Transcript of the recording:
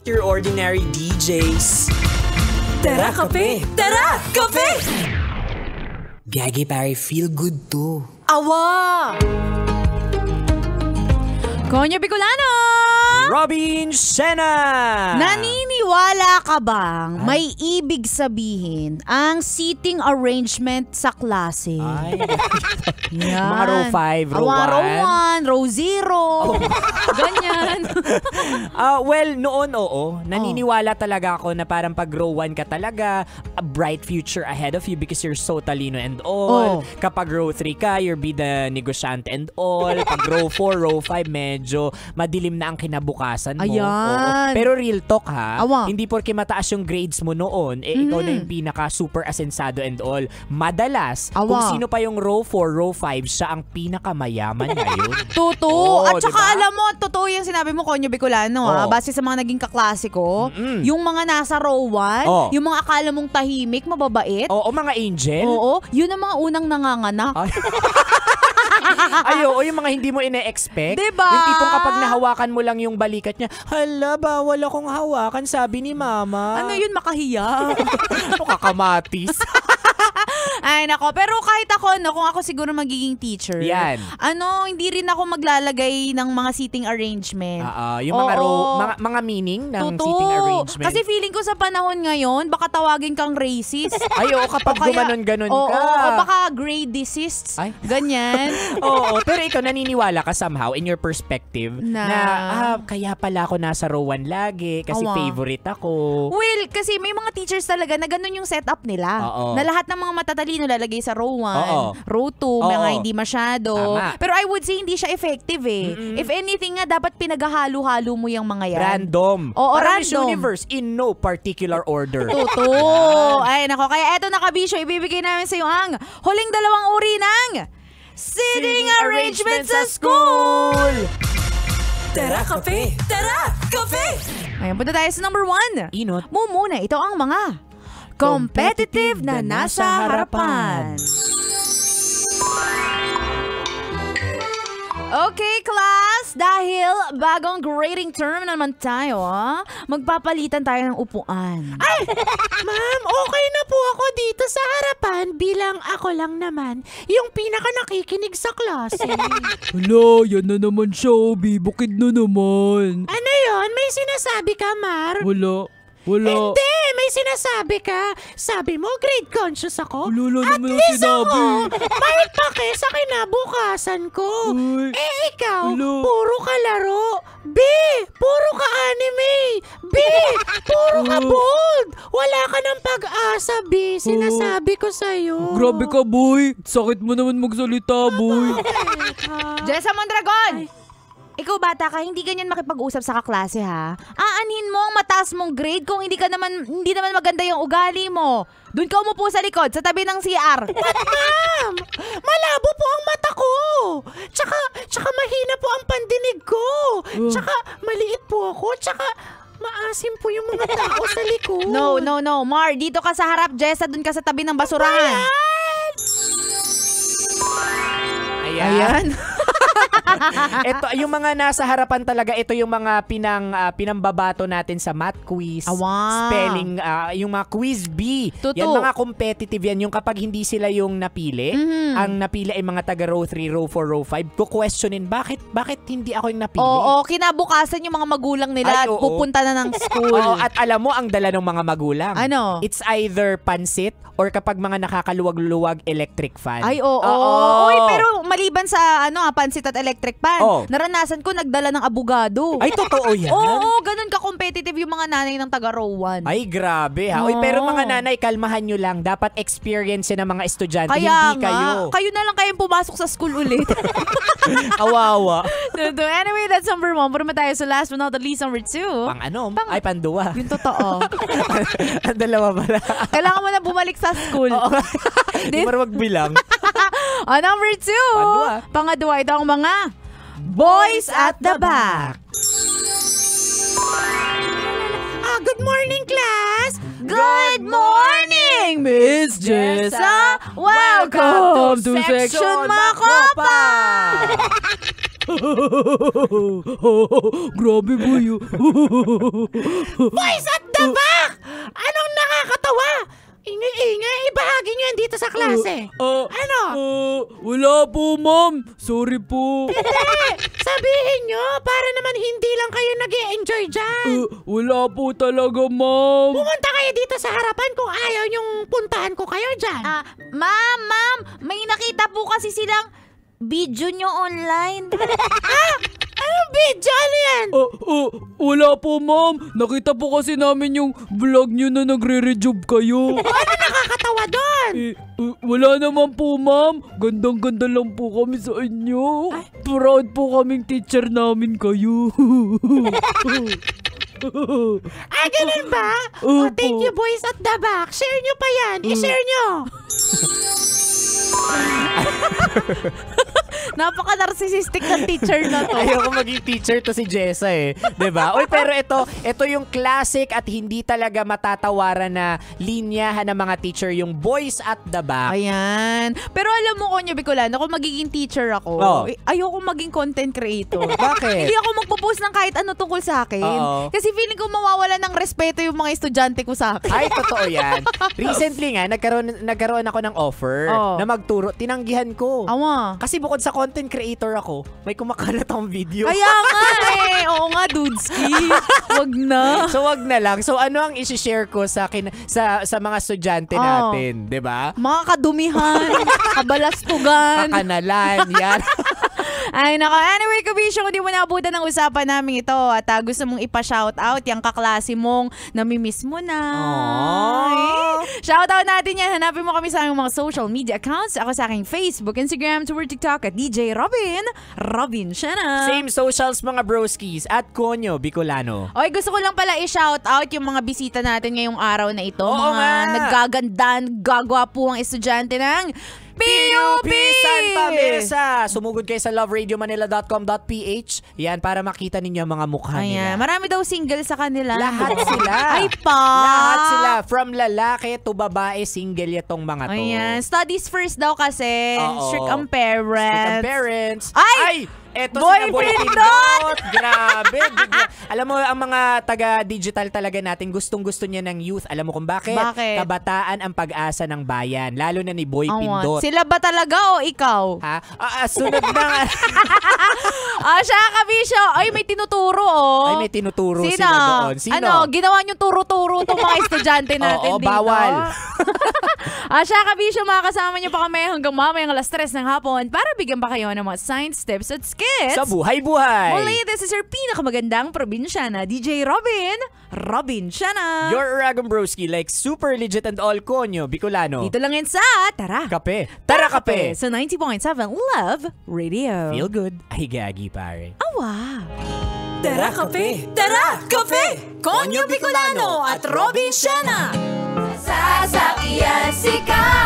Your ordinary DJs. Tara, kape! Tara, kape! Gagi pare, feel good to. Awa! Konyo Bicolano! Robin Sena! Naniniwala ka bang may ibig sabihin ang seating arrangement sa klase? Ay, Yan. mga row 5, row 1. Row 1, row 0. Ganyan. Well, noon oo. Naniniwala talaga ako na parang pag row 1 ka talaga, a bright future ahead of you because you're so talino and all. Kapag row 3 ka, you're be the negosyante and all. Pag row 4, row 5, medyo madilim na ang kinabukasan mo. Ayan. Oo. Pero real talk ha, Awa. hindi porke mataas yung grades mo noon, ikaw na yung pinaka super asensado and all. Madalas, Awa. kung sino pa yung row 4, row 5, siya ang pinakamayaman ngayon. Totoo. At saka diba? alam mo, totoo yung sinabi mo, Konyo Bicolano, base sa mga naging kaklase ko, yung mga nasa row 1, yung mga akala mong tahimik, mababait. Oo, mga angel. Oo, yun ang mga unang nanganganak. Ay, oo, yung mga hindi mo ine-expect. Diba? Yung tipong kapag nahawakan mo lang yung balikat niya, hala, bawal akong hawakan, sabi ni mama. Ano yun, makahiya? Ano, kakamatis. Ay, nako. Pero kahit ako, no, kung ako siguro magiging teacher, Yan. hindi rin ako maglalagay ng mga seating arrangement. Yung mga row, mga meaning ng seating arrangement. Kasi feeling ko sa panahon ngayon, baka tawagin kang racist. Ay, oo, kapag gumanon-ganon ka. Oo, baka grade desists. Ay. Ganyan. Oo, pero ikaw naniniwala ka somehow in your perspective na kaya pala ako nasa row 1 lagi kasi favorite ako. Well, kasi may mga teachers talaga na ganun yung setup nila. Oo. Na lahat ng mga matatalino lalagay sa row 1, Oo. row 2, mga hindi masyado. Tama. Pero I would say hindi siya effective eh. If anything nga, dapat pinaghahalo-halo mo yung mga yan. Random. Oo, Parang random. Miss Universe in no particular order. Totoo. Ay, nako. Kaya eto na, Kabisyo, ibibigay namin sa iyo ang huling dalawang uri ng seating arrangement sa school. Tara, kape! Tara, kape! Ayan, punta tayo sa number 1. Inot. Muna, ito ang mga competitive na nasa harapan. Okay, class, dahil bagong grading term naman tayo, magpapalitan tayo ng upuan. Ay, ma'am, okay na po ako dito sa harapan bilang ako lang naman yung pinaka nakikinig sa klase. Hala, yan na naman siya, bibukid na naman. Ano yon? May sinasabi ka, Mar? Wala. Hindi, may sinasabi ka. Sabi mo, grade conscious ako. Wala At naman ang least sinabi. ako, may pake sa kinabukasan ko. Uy. Ikaw, Wala. puro ka laro. B, puro ka anime. B, puro ka bold. Wala ka ng pag-asa, B. Sinasabi ko sa'yo. Grabe ka, boy. Sakit mo naman magsalita, boy. Jessa Mondragon! Ikaw bata ka, hindi ganyan makipag-usap sa kaklase ha. Aanhin mo ang mataas mong grade kung hindi naman maganda yung ugali mo. Doon ka umupo sa likod, sa tabi ng CR. Ma'am, malabo po ang mata ko. Tsaka mahina po ang pandinig ko. Tsaka maliit po ako. Tsaka maasim po yung mga tao sa likod. No. Mar, dito ka sa harap, Jessa. Doon ka sa tabi ng basurahan. Ayan. Ito, yung mga nasa harapan talaga, ito yung mga pinambabato natin sa math quiz, spelling, yung mga quiz B. Totoo. Yan mga competitive yan. Yung kapag hindi sila yung napili, ang napili ay mga taga row 3, row 4, row 5, kukwestiyonin, bakit hindi ako yung napili? Oo, kinabukasan yung mga magulang nila Ay, oo. pupunta na ng school. Oo, at alam mo, ang dala ng mga magulang. Ano? It's either pansit or kapag mga nakakaluwag-luwag electric fan. Ay, oo. Uy, pero maliban sa pansit at electric pan, naranasan ko nagdala ng abogado. Ay, totoo yan? Oo, ganun ka-competitive yung mga nanay ng taga row 1. Ay, grabe ha. Uy, pero mga nanay, kalmahan nyo lang. Dapat experience ng mga estudyante, Kaya hindi nga, kayo. kayo na lang kayong pumasok sa school ulit. Kawawa. Anyway, that's number 1. Puro tayo sa last but not the least, number 2. Ay, panduwa. Yung totoo. Ang dalawa pala. Kailangan mo na bumalik sa school. Hindi mo magbilang. Number 2. Pangadwa, ito ang mga boys at the back. Good morning, class. Good morning, Miss Jessa. Welcome to Section Makopa. Grabe boy. Boys at the back! Anong nakakatawa? Ingay-ingay, ibahagi nyo yan dito sa klase. Ano? Wala po, ma'am. Sorry po. Hindi! Sabihin nyo, para naman hindi lang kayo nag-e-enjoy dyan. Wala po talaga, ma'am. Pumunta kayo dito sa harapan kung ayaw nyong puntahan ko kayo dyan. Ma'am, may nakita po kasi silang video nyo online. Anong video? Ano yan? Wala po, ma'am. Nakita po kasi namin yung vlog nyo na nagre-rejob kayo. Ano nakakatawa doon? Wala naman po, ma'am. Gandang-ganda lang po kami sa inyo. Proud po kaming teacher namin kayo. Ganun ba? Thank you, boys at the back. Share nyo pa yan. I-share nyo. Napaka-narcissistic ng teacher na to. Ayoko maging teacher to si Jessa eh. 'Di ba? Oy, pero ito yung classic at hindi talaga matatawaran na linyahan ng mga teacher, yung boys at the back. Ayan. Pero alam mo, Konyo Bicolano, kung magiging teacher ako, ayoko maging content creator. Bakit? Hindi ako magpo-post ng kahit ano tungkol sa akin. Kasi feeling ko mawawala ng respeto yung mga estudyante ko sa akin. Ay, totoo yan. Recently nga, nagkaroon ako ng offer na magturo. Tinanggihan ko. Awa. Kasi bukod sa content creator ako, may kumakalat akong video. Kaya nga eh. Oo nga, Dudski. Wag na. So wag na lang. So ano ang i-share ko sa mga estudyante natin, 'di ba? Mga kadumihan, kabalastugan. Kakanalan, yan. Ay nako, anyway Kabisyo, kung di mo naabutan ng usapan namin ito at gusto mong ipa-shoutout yung kaklase mong namimiss mo na. Shoutout natin yan. Hanapin mo kami sa aming mga social media accounts. Ako sa aking Facebook, Instagram, Twitter, TikTok at DJ Robin siya na. Same socials mga broskies at Konyo Bicolano. Oy, gusto ko lang pala i-shoutout yung mga bisita natin ngayong araw na ito. Oo mga nga. naggagandaan, gagwapuang estudyante ng PUP! Santa Mesa! Sumugod kayo sa loveradiomanila.com.ph. Yan, para makita ninyo ang mga mukha nila. Marami daw single sa kanila. Lahat sila. Ay pa! Lahat sila. From lalaki to babae, single itong mga to. Ayan. Studies first daw kasi. Oo. Strict ang parents. Strict ang parents. Ay! Eto Boyfriend sila boyfriend. Grabe. Alam mo, ang mga taga-digital talaga natin, gustong-gusto niya ng youth. Alam mo kung bakit? Bakit? Kabataan ang pag-asa ng bayan. Lalo na ni Boy Pindot. Sila ba talaga o ikaw? Ha? Sunod na nga. Siya Kabisyo. Ay, may tinuturo Ay, may tinuturo sila doon. Sino? Ano, ginawa niyong turo-turo itong mga estudyante natin dito. Bawal. Siya Kabisyo, makakasama niyo pa kami hanggang mamayang alas 3 ng hapon para bigyan pa kayo ng mga science tips at skills. Sa buhay-buhay. Muli, this is your pinakamagandang probinsyana, DJ Robin siya na. Your Uragon Broski, like super legit and all Konyo Bicolano. Dito lang yan sa Tara Kape. Tara Kape. Sa 90.7 Love Radio. Feel good. Ay, gagi pare. Awa. Tara Kape! Tara Kape! Konyo Bicolano at Robin Siana! Sasakyan si Ka.